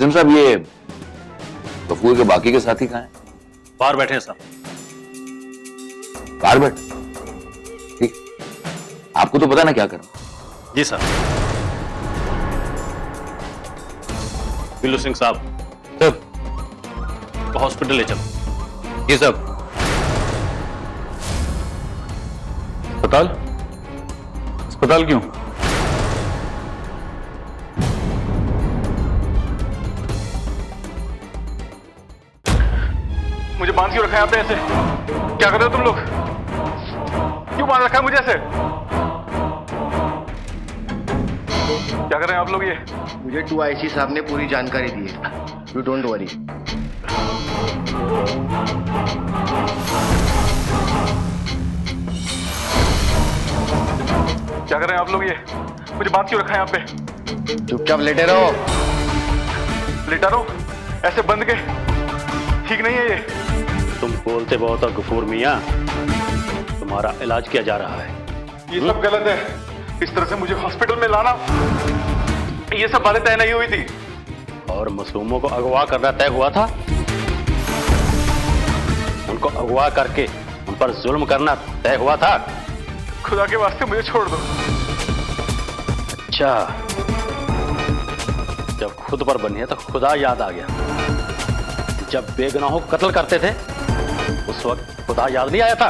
SM साहब, ये गफूर के बाकी के साथी कहाँ हैं? बाहर बैठे हैं साहब। बाहर बैठ। ठीक, आपको तो पता ना क्या करना। जी सर। बिल्लू सिंह साहब सर। को हॉस्पिटल ले चलो। जी साहब। अस्पताल? अस्पताल क्यों? मुझे बांध क्यों रखा है यहाँ पे ऐसे? क्या कर रहे हो तुम लोग? क्यों बांध रखा है मुझे ऐसे? क्या कर रहे हैं आप लोग ये? मुझे 2IC साहब ने पूरी जानकारी दी है। You don't worry. क्या कर रहे हैं आप लोग ये? मुझे बांध क्यों रखा है यहाँ पे? चुपचाप लेटे रहो। लेटा रहो ऐसे बंद के? ठीक नहीं है ये। तुम बोलते बहुत हो गफूर मियाँ, तुम्हारा इलाज किया जा रहा है। ये सब गलत है। इस तरह से मुझे हॉस्पिटल में लाना, ये सब बातें तय नहीं हुई थी। और मासूमों को अगवा करना तय हुआ था। उनको अगवा करके उन पर जुल्म करना तय हुआ था। खुदा के वास्ते मुझे छोड़ दो। अच्छा, जब खुद पर बनी है तो खुदा याद आ गया। जब बेगुनाहों को कत्ल करते थे उस वक्त खुदा याद नहीं आया था?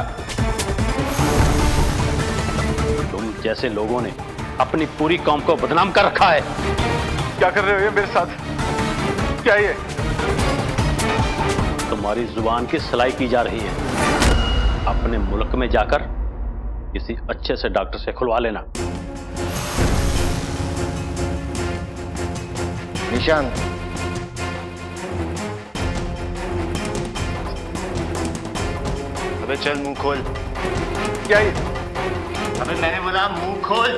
तुम जैसे लोगों ने अपनी पूरी कौम को बदनाम कर रखा है। क्या कर रहे हो ये मेरे साथ? क्या ये? तुम्हारी जुबान की सिलाई की जा रही है। अपने मुल्क में जाकर किसी अच्छे से डॉक्टर से खुलवा लेना। निशांत, अबे चल मुंह खोल। क्या ये? अबे मैंने बोला मुंह खोल।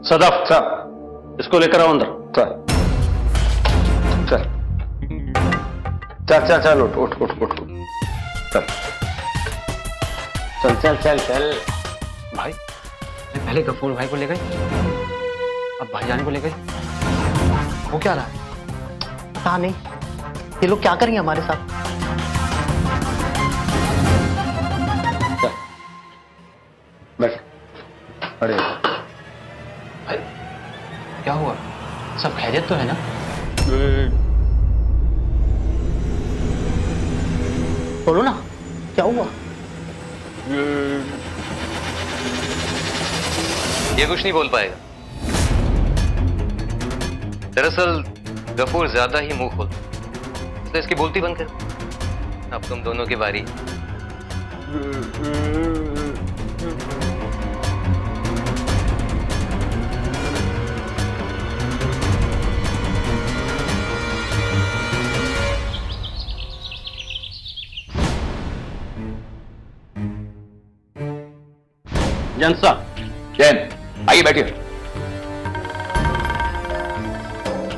सदफ सर, इसको लेकर आओ अंदर। चल चल चल चल उठ उठ उठ उठ चल चल चल चल चल। भाई पहले गफूर भाई को ले गए, अब भाईजान को ले गए। वो क्या रहा है? पता नहीं ये लोग क्या करेंगे हमारे साथ। बैठ। अरे भाई क्या हुआ? सब खैरियत तो है ना? बोलो ना क्या हुआ? ये कुछ नहीं बोल पाएगा। दरअसल गफूर ज्यादा ही मुंह खोल, तो इसकी बोलती बंद कर। अब तुम दोनों की बारी। जनसा, जैन, आइए बैठिए।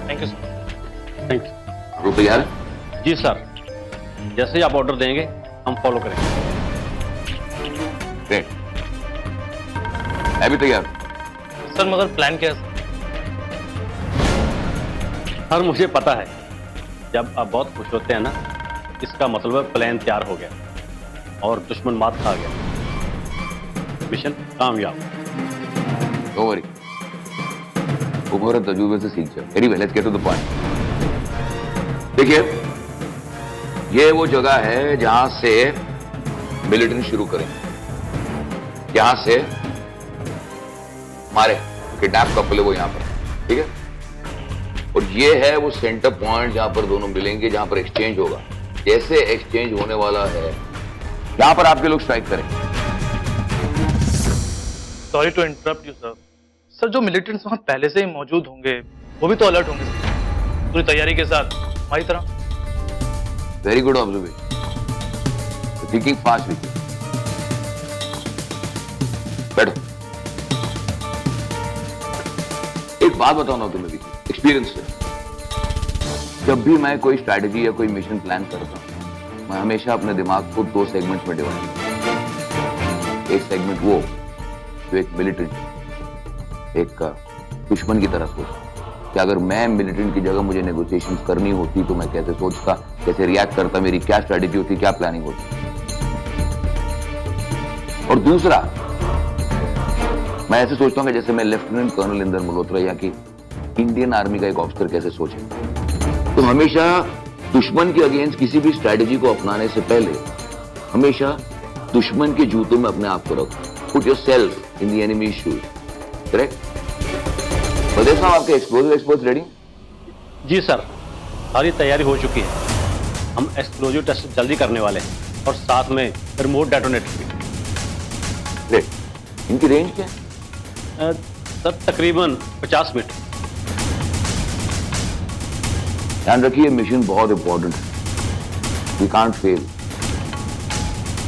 Thank you sir. Thank you. रूप तैयार है? जी सर, जैसे ही आप ऑर्डर देंगे हम फॉलो करेंगे। ग्रेट। मैं भी तैयार हूं। सर मगर प्लान क्या है? सर मुझे पता है, जब आप बहुत खुश होते हैं ना, इसका मतलब प्लान तैयार हो गया और दुश्मन मात खा गया। मिशन कामयाब। Don't worry. उम्र और तजुर्बे से सीख जाओ। Very well, let's get to the point. देखिए, ये वो जगह है जहां से मिलिट्री शुरू करेंगे, यहां से हमारे किडनैप कपल है वो यहां पर, ठीक है? और ये है वो सेंटर पॉइंट जहां पर दोनों मिलेंगे, जहां पर एक्सचेंज होगा। जैसे एक्सचेंज होने वाला है, यहां पर आपके लोग स्ट्राइक करेंगे। Sorry to interrupt you sir. Sir जो मिलिटेंट्स वहां पहले से ही मौजूद होंगे वो भी तो अलर्ट होंगे सर, पूरी तैयारी के साथ हमारी तरह। Very good observation, thinking fast Vicky. बैठो। एक बात बताऊं ना तुम्हें विकी, एक्सपीरियंस से, जब भी मैं कोई स्ट्रैटेजी या कोई मिशन प्लान करता हूं, मैं हमेशा अपने दिमाग को 2 सेगमेंट्स में डिवाइड करता हूं। एक सेगमेंट वो जो एक मिलिटेंट, एक दुश्मन की तरह सोचता कि अगर मैं मिलिटेंट की जगह मुझे नेगोशिएशंस करनी होती तो मैं कैसे सोचता, कैसे रिएक्ट करता, मेरी क्या स्ट्रैटेजी होती, क्या प्लानिंग होती। और दूसरा, मैं ऐसे सोचता हूं कि जैसे मैं लेफ्टिनेंट कर्नल इंदर मल्होत्रा या कि इंडियन आर्मी का एक ऑफिसर कैसे सोचे। तो हमेशा दुश्मन के अगेंस्ट किसी भी स्ट्रैटेजी को अपनाने से पहले हमेशा दुश्मन के जूतों में अपने आप को रखो। Put yourself in the enemy shoes. Correct? Baldev साहब, आपके एक्सप्लोजिव एक्सपर्ट्स रेडी? जी सर, सारी तैयारी हो चुकी है। हम एक्सप्लोजिव टेस्ट जल्दी करने वाले हैं और साथ में रिमोट डेटोनेटर भी। ग्रेट। इनकी रेंज क्या है? सर तकरीबन 50 मीटर। ध्यान रखिए, मिशन बहुत इंपॉर्टेंट है, वी कांट फेल।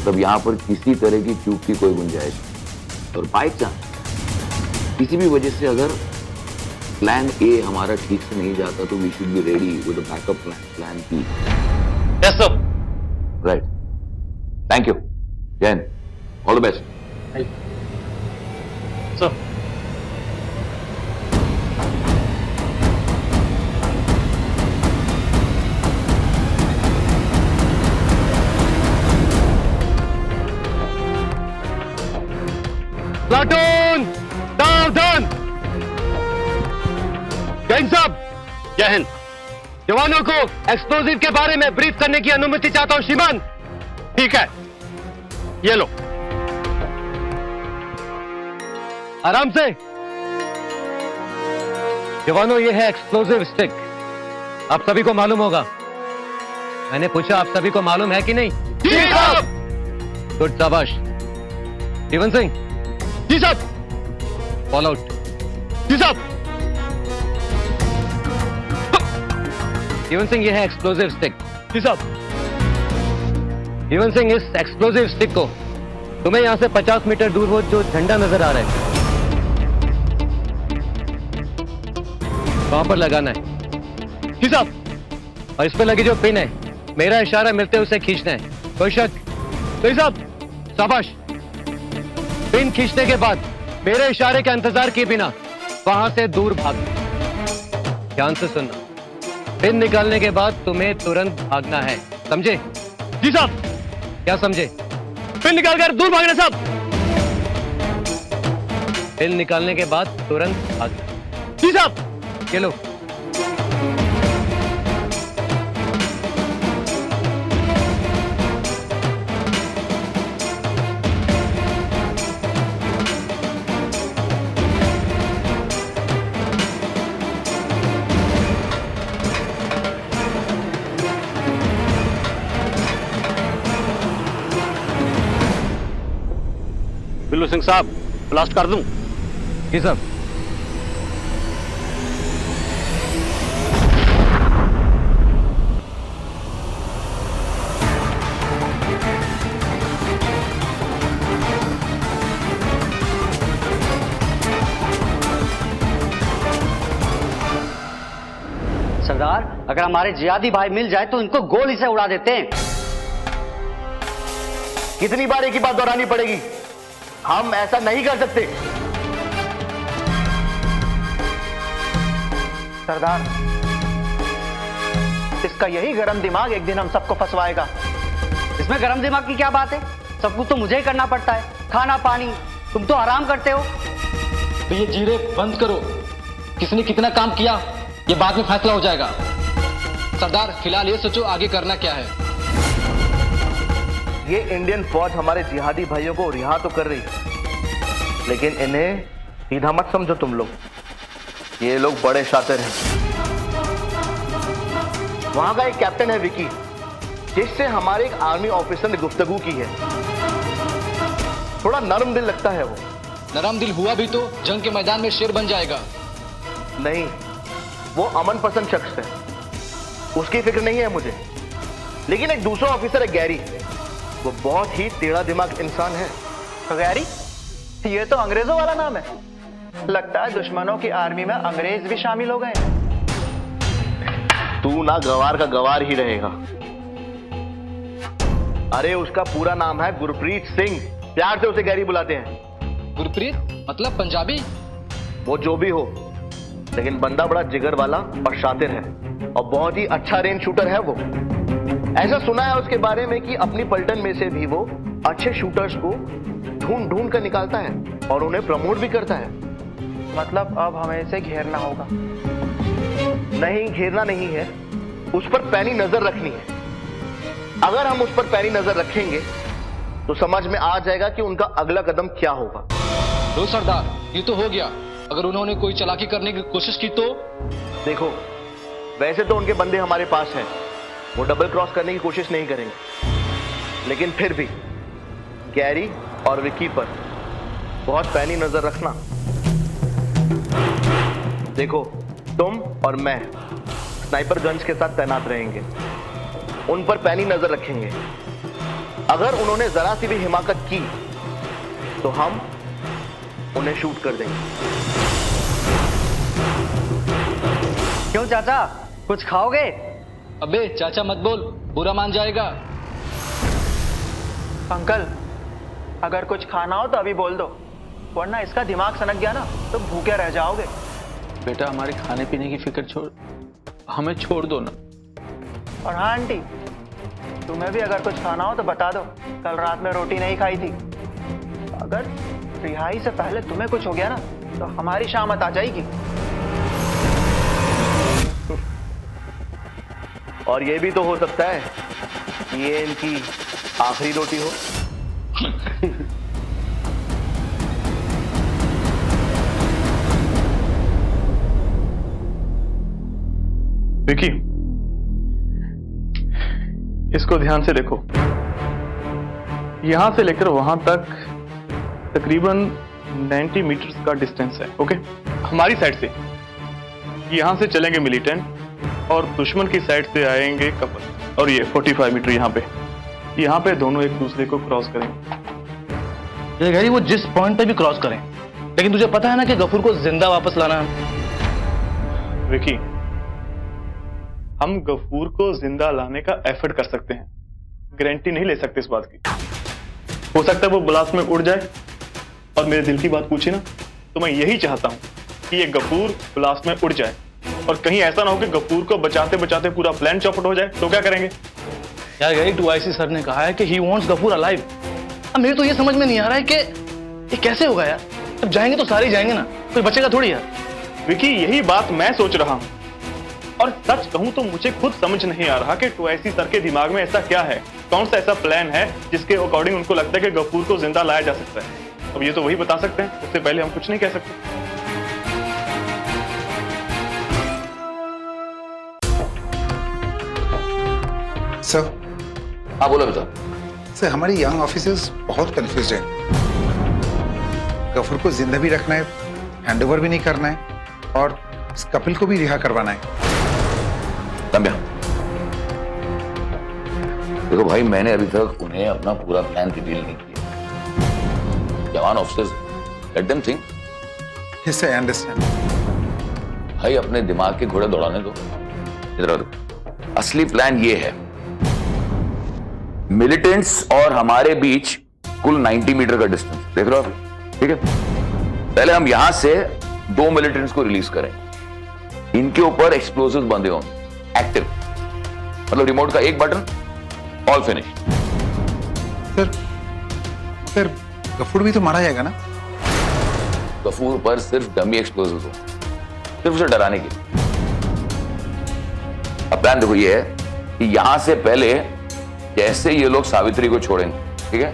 तब यहां पर किसी तरह की चूक की कोई गुंजाइश नहीं। और बाई चांस किसी भी वजह से अगर प्लान ए हमारा ठीक से नहीं जाता तो we should be ready with a backup plan, plan B. Yes sir. Right, thank you Jain, all the best. Sir platoon सावधान। जैन साहब, जय हिंद। जवानों को एक्सप्लोजिव के बारे में ब्रीफ करने की अनुमति चाहता हूं श्रीमान। ठीक है, ये लो। आराम से। जवानों, ये है एक्सप्लोजिव स्टिक। आप सभी को मालूम होगा। मैंने पूछा, आप सभी को मालूम है कि नहीं? जी साहब। गुड, शाबाश। जीवन सिंह। जी साहब। Follow out. जी साहब। जीवन सिंह, ये है एक्सप्लोजिव स्टिक। जी साहब। जीवन सिंह, इस एक्सप्लोजिव स्टिक को तुम्हें यहां से 50 मीटर दूर वो जो झंडा नजर आ रहा है वहां पर लगाना है। जी साहब। और इस पे लगी जो पिन है, मेरा इशारा मिलते हुए उसे खींचना है। कोई शक? जी साहब। शाबाश। पिन खींचने के बाद मेरे इशारे का इंतजार किए बिना वहां से दूर भागना। ध्यान से सुनना, पिन निकालने के बाद तुम्हें तुरंत भागना है, समझे? जी साहब। क्या समझे? पिन निकालकर दूर भागना साहब। पिन निकालने के बाद तुरंत भागना। जी साहब। ये लो। बिल्लू सिंह साहब, ब्लास्ट कर दूं? जी साहब। सरदार, अगर हमारे जिहादी भाई मिल जाए तो इनको गोली से उड़ा देते हैं। कितनी बार एक ही बात दोहरानी पड़ेगी? हम ऐसा नहीं कर सकते। सरदार, इसका यही गरम दिमाग एक दिन हम सबको फंसवाएगा। इसमें गरम दिमाग की क्या बात है? सब कुछ तो मुझे ही करना पड़ता है, खाना पानी। तुम तो आराम करते हो। तो ये जीरे बंद करो। किसने कितना काम किया ये बाद में फैसला हो जाएगा। सरदार, फिलहाल ये सोचो आगे करना क्या है। ये इंडियन फौज हमारे जिहादी भाइयों को रिहा तो कर रही है, लेकिन इन्हें सीधा मत समझो तुम लोग। ये लोग बड़े शातिर हैं। वहां का एक कैप्टन है विकी, जिससे हमारे एक आर्मी ऑफिसर ने गुफ्तगू की है। थोड़ा नरम दिल लगता है वो, नरम दिल हुआ भी तो जंग के मैदान में शेर बन जाएगा। नहीं, वो अमन पसंद शख्स है, उसकी फिक्र नहीं है मुझे। लेकिन एक दूसरा ऑफिसर है गैरी, वो बहुत ही टेढ़ा दिमाग इंसान है। गैरी? ये तो अंग्रेजों वाला नाम है। लगता है दुश्मनों की आर्मी में अंग्रेज भी शामिल हो गए। तू ना गवार का गवार ही रहेगा। अरे उसका पूरा नाम है गुरप्रीत सिंह, प्यार से उसे गैरी बुलाते हैं। गुरप्रीत मतलब पंजाबी? वो जो भी हो, लेकिन बंदा बड़ा जिगर वाला और शातिर है, और बहुत ही अच्छा रेंज शूटर है वो। ऐसा सुना है उसके बारे में कि अपनी पलटन में से भी वो अच्छे शूटर्स को ढूंढ ढूंढ कर निकालता है और उन्हें प्रमोट भी करता है। मतलब अब हमें इसे घेरना होगा? नहीं, घेरना नहीं है, उस पर पैनी नजर रखनी है। अगर हम उस पर पैनी नजर रखेंगे तो समझ में आ जाएगा कि उनका अगला कदम क्या होगा। तो सरदार, ये तो हो गया। अगर उन्होंने कोई चालाकी करने की कोशिश की तो? देखो, वैसे तो उनके बंदे हमारे पास हैं, वो डबल क्रॉस करने की कोशिश नहीं करेंगे। लेकिन फिर भी गैरी और विकी पर बहुत पैनी नजर रखना। देखो, तुम और मैं स्नाइपर गन्स के साथ तैनात रहेंगे, उन पर पैनी नजर रखेंगे। अगर उन्होंने जरा सी भी हिमाकत की तो हम उन्हें शूट कर देंगे। क्यों चाचा, कुछ खाओगे? अबे चाचा मत बोल, बुरा मान जाएगा। अंकल, अगर कुछ खाना हो तो अभी बोल दो, वरना इसका दिमाग सनक गया ना तो भूखे रह जाओगे। बेटा हमारे खाने पीने की फिक्र छोड़, हमें छोड़ दो ना। और हाँ आंटी, तुम्हें भी अगर कुछ खाना हो तो बता दो, कल रात में रोटी नहीं खाई थी। अगर रिहाई से पहले तुम्हें कुछ हो गया ना तो हमारी शामत आ जाएगी। और ये भी तो हो सकता है कि ये इनकी आखिरी रोटी हो। विकी, इसको ध्यान से देखो। यहां से लेकर वहां तक तकरीबन 90 मीटर्स का डिस्टेंस है। ओके, हमारी साइड से यहां से चलेंगे मिलिटेंट और दुश्मन की साइड से आएंगे कपल। और ये 45 मीटर यहाँ पे दोनों एक दूसरे को क्रॉस करेंगे। ये गैरी, वो जिस पॉइंट पे भी क्रॉस करें, लेकिन तुझे पता है ना कि गफूर को जिंदा वापस लाना है। विकी, हम गफूर को जिंदा लाने का एफर्ट कर सकते हैं, गारंटी नहीं ले सकते इस बात की। हो सकता है वो ब्लास्ट में उड़ जाए। और मेरे दिल की बात पूछी ना तो मैं यही चाहता हूं कि ये गफूर ब्लास्ट में उड़ जाए, और कहीं ऐसा ना हो कि गफूर को बचाते बचाते पूरा प्लान चौपट हो जाए, तो क्या करेंगे? यार गैरी, 2IC सर ने कहा है कि ही वांट्स गफूर अलाइव। अब मेरे तो ये समझ में नहीं आ रहा है कि ये कैसे होगा यार। अब जाएंगे तो सारे जाएंगे ना, कोई बचेगा थोड़ी यार। विकी, यही बात मैं सोच रहा हूं, और सच कहूं तो मुझे खुद समझ नहीं आ रहा कि 2IC सर के दिमाग में ऐसा क्या है, कौन सा ऐसा प्लान है जिसके अकॉर्डिंग उनको लगता है कि गफूर को जिंदा लाया जा सकता है। अब ये तो वही बता सकते हैं, उससे पहले हम कुछ नहीं कह सकते। सर। हाँ बोलो बेटा। सर, हमारे यंग ऑफिसर्स बहुत कंफ्यूज हैं। गफूर को जिंदा भी रखना है, हैंडओवर भी नहीं करना है, और इस कपिल को भी रिहा करवाना है। तंबिया, देखो भाई, मैंने अभी तक उन्हें अपना पूरा प्लान रिवील नहीं किया। जवान officers, let them think. Yes I understand. भाई अपने दिमाग के घोड़े दौड़ाने दो। इधर असली प्लान ये है, मिलिटेंट्स और हमारे बीच कुल 90 मीटर का डिस्टेंस देख रहे हो आप, ठीक है? पहले हम यहां से 2 मिलिटेंट्स को रिलीज करें, इनके ऊपर एक्सप्लोसिव बंधे हों, एक्टिव, मतलब रिमोट का एक button, all finish. Sir Ghafoor भी तो मारा जाएगा ना? गफूर पर सिर्फ डमी एक्सप्लोसिव हो, सिर्फ उसे डराने के लिए। अब प्लान देखो ये है कि यहां से पहले जैसे ये लोग सावित्री को छोड़ेंगे, ठीक है,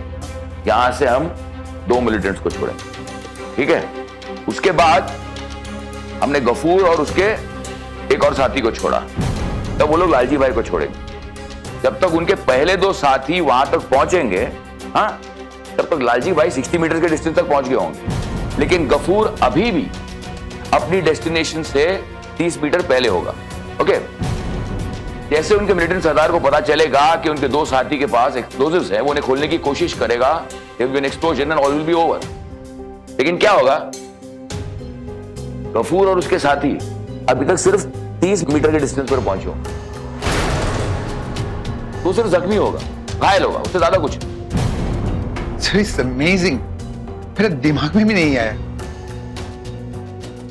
यहां से हम 2 मिलिटेंट्स को छोड़ेंगे, ठीक है? उसके बाद हमने गफूर और उसके एक और साथी को छोड़ा, तब वो लोग लालजी भाई को छोड़ेंगे। जब तक उनके पहले 2 साथी वहां तक पहुंचेंगे, हाँ, तब तक लालजी भाई 60 मीटर के डिस्टेंस तक पहुंच गए होंगे। लेकिन गफूर अभी भी अपनी डेस्टिनेशन से 30 मीटर पहले होगा। ओके, जैसे उनके मिलिटेंट सरदार को पता चलेगा कि उनके दो साथी के पास एक्सप्लोजिव्स है, वो उन्हें खोलने की कोशिश करेगा, there will be an explosion and all will be over. लेकिन क्या होगा, गफूर और उसके साथी अभी तक सिर्फ 30 मीटर के डिस्टेंस पर पहुंचे होंगे। तो सिर्फ जख्मी होगा, घायल होगा, उससे ज्यादा कुछ। सर इट्स अमेजिंग, मेरे दिमाग में भी नहीं आया।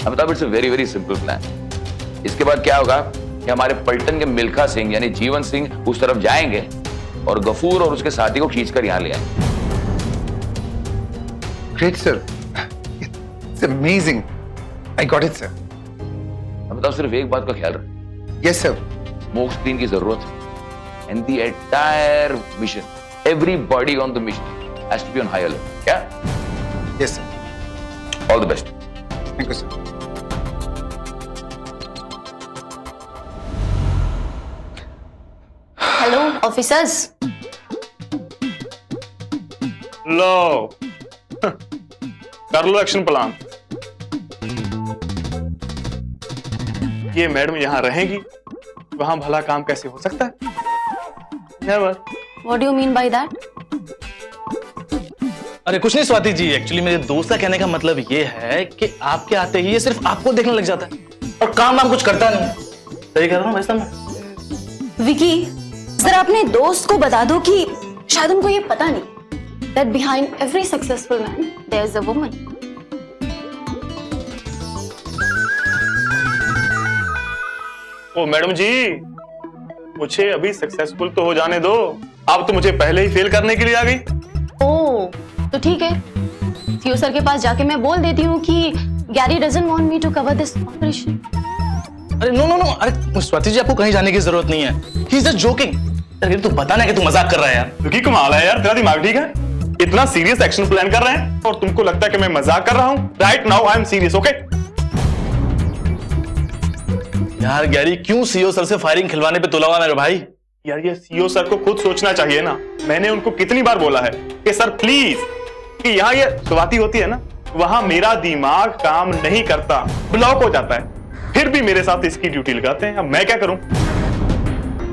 Amitabh, it's a very very simple plan. इसके बाद क्या होगा कि हमारे पलटन के मिल्खा सिंह यानी जीवन सिंह उस तरफ जाएंगे और गफूर और उसके साथी को खींचकर यहां ले आएंगे। Great sir, it's amazing, I got it sir. Amitabh, सिर्फ एक बात का ख्याल रखें। Yes sir. स्मोक स्क्रीन की जरूरत है and the entire mission, everybody on the mission has to be on high alert. क्या? Yes sir. All the best. Thank you sir. Hello officers. लो कर लो एक्शन प्लान। ये मैडम यहां रहेंगी, वहां भला काम कैसे हो सकता है? Never. What do you mean by that? अरे कुछ नहीं स्वाति जी, एक्चुअली मेरे दोस्त का कहने का मतलब ये है कि आपके आते ही ये सिर्फ आपको देखने लग जाता है और काम वाम कुछ करता नहीं। सही कह रहा हूँ वैसा मैं? विकी, जरा अपने दोस्त को बता दो कि शायद उनको ये पता नहीं that behind every successful man there is a woman. ओ मैडम जी, मुझे अभी सक्सेसफुल तो हो जाने दो, आप तो मुझे पहले ही फेल करने के लिए आ गई। ओह, तो ठीक है, सीओ सर के पास जाके मैं बोल देती हूँ कि Gary doesn't want me to cover this operation. अरे नो नो नो, अरे स्वाति जी आपको कहीं जाने की जरूरत नहीं है। He is just joking. अरे तू बता ना कि तू मजाक कर रहा है यार। क्योंकि कमाल है यार, तेरा दिमाग ठीक है? इतना सीरियस एक्शन प्लान कर रहे हैं और तुमको लगता है कि मैं मजाक कर रहा हूं? Right now I am serious, okay? यार गैरी, क्यों सीओ सर से फायरिंग खिलवाने पे तुला हुआ मेरे भाई? यार ये सीओ सर को खुद सोचना चाहिए ना। मैंने उनको कितनी बार बोला है कि सर प्लीज, कि यहाँ ये स्वाति होती है ना, वहां मेरा दिमाग काम नहीं करता, ब्लॉक हो जाता है, फिर भी मेरे साथ इसकी ड्यूटी लगाते हैं। अब मैं क्या करूं?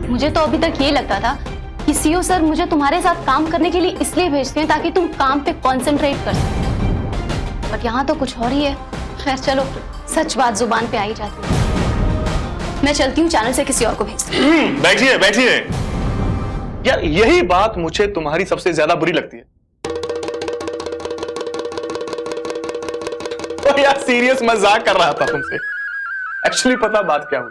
मुझे तो अभी तक ये लगता था कि सीओ सर मुझे तुम्हारे साथ काम करने के लिए इसलिए भेजते हैं ताकि तुम काम पे कंसंट्रेट कर सको, बट यहाँ तो कुछ और ही है। खैर चलो, सच बात जुबान पे आई जाती है। मैं चलती हूँ, चैनल से किसी और को भेजती हूँ। बैठिए बैठिए। यार यही बात मुझे तुम्हारी सबसे ज्यादा बुरी लगती है। तो यार सीरियस मजाक कर रहा था तुमसे। एक्चुअली पता बात क्या हुई,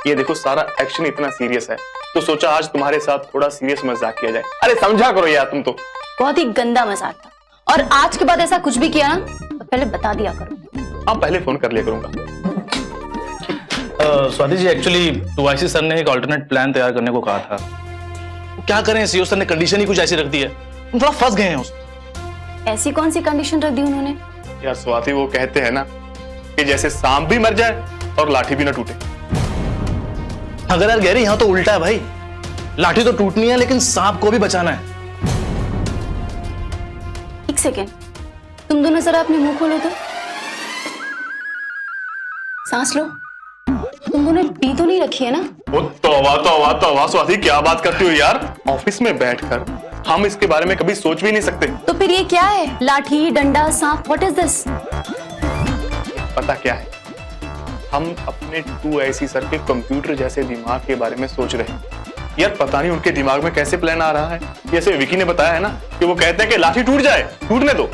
ये देखो सारा एक्शन इतना सीरियस है तो सोचा आज तुम्हारे साथ थोड़ा सीरियस मजाक किया जाए। अरे समझा करो यार तुम तो। बहुत ही गंदा मजाक था, और आज के बाद ऐसा कुछ भी किया ना तो पहले बता दिया करो। हाँ पहले फोन कर लिया करूंगा। स्वाति जी, एक्चुअली टूआईसी सर ने एक अल्टरनेट प्लान तैयार करने को कहा था। क्या करें, सीओ सर ने कंडीशन ही कुछ ऐसी रख दी है, हम थोड़ा फंस गए हैं उसमें। ऐसी कौन सी कंडीशन रख दी उन्होंने? यार स्वाति, वो कहते हैं ना कि जैसे सांप भी मर जाए और लाठी भी ना टूटे। अगर यार गैरी, यहाँ तो उल्टा है भाई, लाठी तो टूटनी है लेकिन सांप को भी बचाना है। एक सेकेंड, तुम दोनों जरा अपने मुंह खोलो तो, सांस लो। तुम दोनों पी तो नहीं रखी है ना? ओ तौबा तौबा तौबा स्वाति, क्या बात करती हो यार? ऑफिस में बैठकर हम इसके बारे में कभी सोच भी नहीं सकते। तो फिर ये क्या है? लाठी, डंडा, सांप, व्हाट इज दिस? पता क्या है, हम अपने टूआईसी सर के कंप्यूटर जैसे दिमाग के बारे में सोच रहे हैं। यार पता नहीं उनके दिमाग में कैसे प्लान आ रहा है। जैसे विकी ने बताया है ना कि वो कहते हैं कि लाठी टूट जाए, टूटने दो,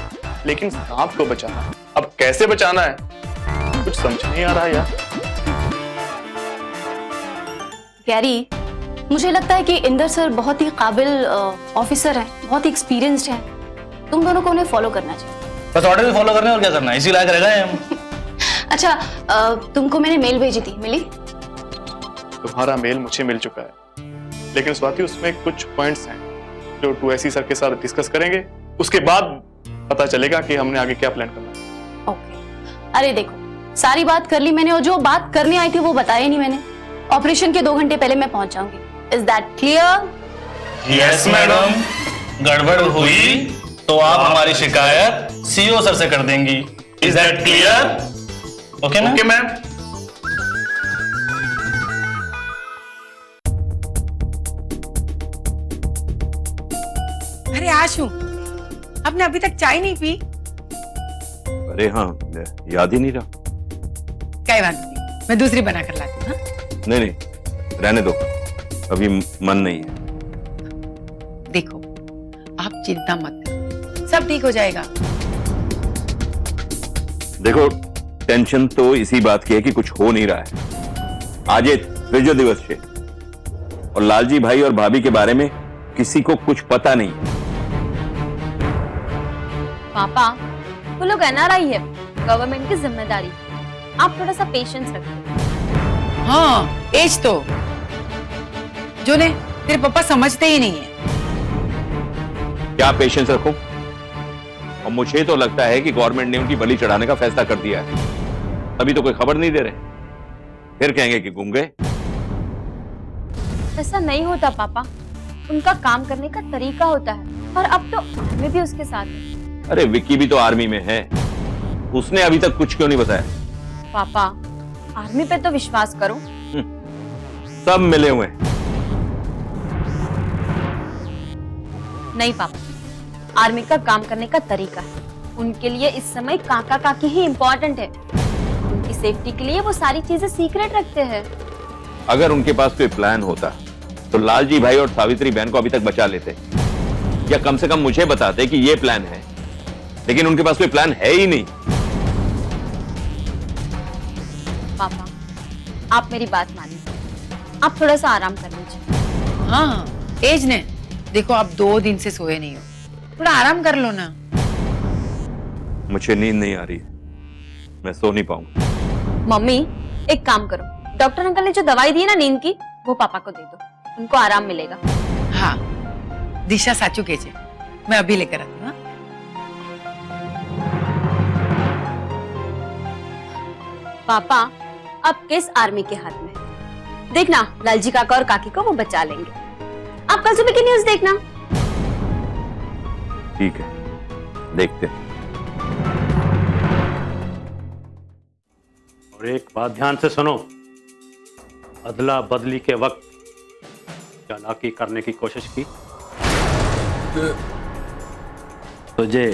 लेकिन सांप को बचाना है। अब कैसे बचाना है कुछ समझ नहीं आ रहा है यार। गैरी, मुझे लगता है कि इंदर सर बहुत ही काबिल ऑफिसर हैं, बहुत ही एक्सपीरियंस्ड हैं। तुम दोनों को उन्हें फॉलो करना चाहिए। बस ऑर्डर भी फॉलो करने और क्या करना है, इसी लायक रहेगा हम। अच्छा, तुमको मैंने मेल भेजी थी, मिली? तुम्हारा मेल मुझे मिल चुका है, लेकिन स्वाति उसमें कुछ पॉइंट्स हैं जो टूआईसी सर के साथ डिस्कस करेंगे, उसके बाद पता चलेगा कि हमने आगे क्या प्लान करना है। ओके। अरे देखो, सारी बात कर ली मैंने और जो बात करने आई थी वो बताया नहीं मैंने। ऑपरेशन के 2 घंटे पहले मैं पहुंच जाऊंगी। Is that clear? Yes madam. गड़बड़ हुई तो आप हमारी शिकायत सीओ सर से कर देंगी। Is that clear? Okay ma'am. Okay ma'am. अरे आशु, आपने अभी तक चाय नहीं पी? अरे हाँ, याद ही नहीं रहा। क्या बात नहीं, मैं दूसरी बना कर लाती हूँ। हाँ? नहीं नहीं, रहने दो, अभी मन नहीं है। देखो, आप चिंता मत करो, सब ठीक हो जाएगा। देखो, टेंशन तो इसी बात की है कि कुछ हो नहीं रहा है। आज ये त्रिजो दिवस है और लालजी भाई और भाभी के बारे में किसी को कुछ पता नहीं है। पापा, वो लोग एनआरआई है, गवर्नमेंट की जिम्मेदारी। आप थोड़ा सा पेशेंस रखिए। हाँ, एज तो जो ने तेरे पापा समझते ही नहीं है। क्या पेशेंस रखो? और मुझे तो लगता है कि गवर्नमेंट ने उनकी बलि चढ़ाने का फैसला कर दिया है। अभी तो कोई खबर नहीं दे रहे, फिर कहेंगे कि गुम गए। ऐसा नहीं होता पापा, उनका काम करने का तरीका होता है। और अब तो आर्मी भी उसके साथ है। अरे विक्की भी तो आर्मी में है, उसने अभी तक कुछ क्यों नहीं बताया? पापा, आर्मी पे तो विश्वास करो। सब मिले हुए हैं। नहीं पापा, आर्मी का काम करने का तरीका है। उनके लिए इस समय काका काकी ही इम्पोर्टेंट है। उनकी सेफ्टी के लिए वो सारी चीजें सीक्रेट रखते हैं। अगर उनके पास कोई प्लान होता तो लालजी भाई और सावित्री बहन को अभी तक बचा लेते, या कम से कम मुझे बताते कि ये प्लान है। लेकिन उनके पास कोई प्लान है ही नहीं। पापा, आप मेरी बात मानिए, आप थोड़ा सा आराम कर लीजिए। हाँ, एज ने देखो, आप 2 दिन से सोए नहीं हो, थोड़ा आराम कर लो ना। मुझे नींद नहीं आ रही है, मैं सो नहीं पाऊंगा। मम्मी, एक काम करो, डॉक्टर अंकल ने जो दवाई दी है ना नींद की, वो पापा को दे दो, उनको आराम मिलेगा। हाँ, दिशा साचू के जे, मैं अभी लेकर आती हूँ। हाँ? पापा, अब केस आर्मी के हाथ में है। देखना, लालजी काका और काकी को वो बचा लेंगे। आप कल सुबह की न्यूज़ देखना। ठीक है, देखते हैं। और एक बात ध्यान से सुनो, अदला बदली के वक्त चालाकी करने की कोशिश की तो ये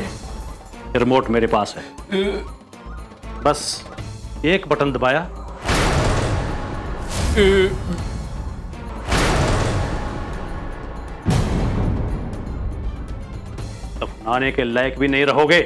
रिमोट मेरे पास है, बस एक बटन दबाया तो आने के लायक भी नहीं रहोगे।